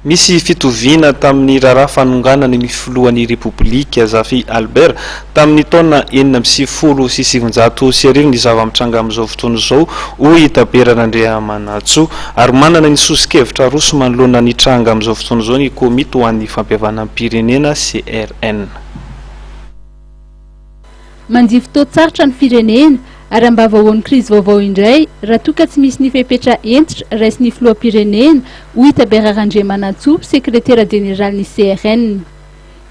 Misy fitovina tamin'ny raharaha fanonganana ny filohan'ny Repoblika Zafy Albert tamin'ny taona 1970 ny zava-mitranga amin'izao fotoana izao hoy Taberan'Andriamanatsoa ary manana ny sosikevitra roso manoloana ny tranga amin'izao fotoana izao ny komity ho an'ny fampihavanam-pirenena CRN. Mandihy fotoan-tsarotra ny firenena ary ambavahoan'ny krizy vaovao indray raha toa ka tsy misy ny fepetra entitra raisy ny filoham-pirenena hoy Taberan'Andriamanatsoa sekretera generalny CRN.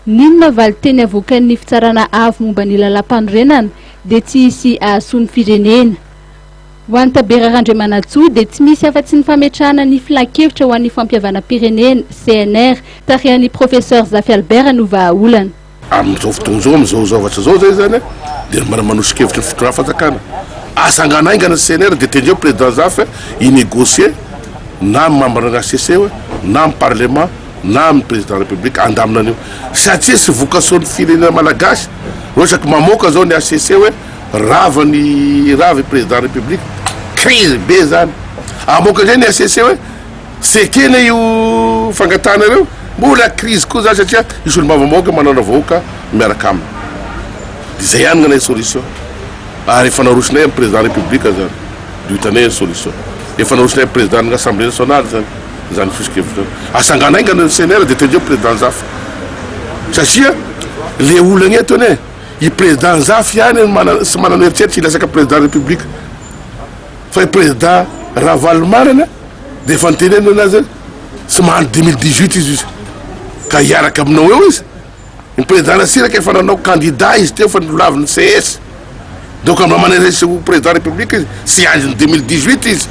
Ninona valy teny avoakan'ny fitsarana avo momba ny lalam-panorenana dia tsy hisy ahasoan'ny firenena. Ho an'ny Taberan'Andriamanatsoa dia tsy misy afa-tsy ny fametrahana ny filan-kevitra ho an'ny fampihavana-pirenena CNR tarihan'ny professeur Zafy Albert no vahaolana. Amin'izao fotoana izao amin'izao zavatra izao zay zany dia manosika-kevitra ny fitondrana fanjakana asanganaingana CNR dia tendreo président Zafy inégocier na amin'ny membre na CC na amin'ny parlement na amin'ny président de la République andamina an'io satria sy vocation ny firenena malagasy ohatra ka mamoaka zao ny ACC hoe ravy président de la République crise be zany amoaka zay ny ACC hoe sekena io fangatanareo mbola crise koa zany satria isy olo mavamoaka manana vahoaka miaraka aminy dia zay ihany gnanay solution ary efa narosinay amin'ny président de la République zany dia hitanay solution efa narosinay amin'ny président ny assemblée nationale zany fisikevitra asanganaingana ny CNR dia tendreo président Zafy satria le olana eto ane i président Zafy ihany sy manana eritseritra ilasaka président de la République fa i président Ravalomanana dia efa nitenena anazy sy mahany 2018 izy ka hiaraka aminao eo izy ny président Nasiraka efa nanao candidat izy teo fa nolaviny CS donc amin'ny manana président République izy sy andriny 2018 izy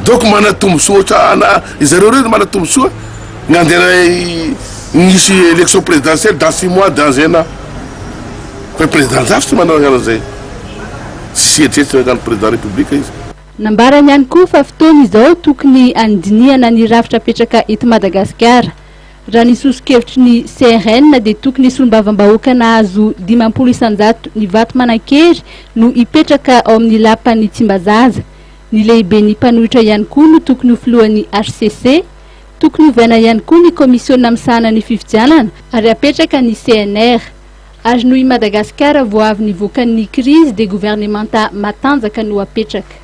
donc manatombosoa ohatrana izareo reo manatombosoa gnandena nisy élection présidentielle dans 6 mois dans 1 an fa président Zafy tsy manao an'izay sy eritreritry agnano président République izy. Nambarany ihany koa fa fotoana izao tokony andinihana ny rafitra apetraka eto Madagasikara. Raha ny sosikevitry ny CRN dia tokony solombavam-bahoaka nahazo 50 isanjato ny vato manan-kery no hipetraka ao amin'ny lapan'ny Tsimbazaza. Ny lehibe ny mpanohitra ihany koa no tokony ho filohan'ny HCC, tokony hovaina ihany koa ny komisiona misahana ny fifidianana ary apetraka ny CNR. Ary noho i Madagasikara vao avy nivoakan'ny crise des gouvernementa matanjaka no apetraka.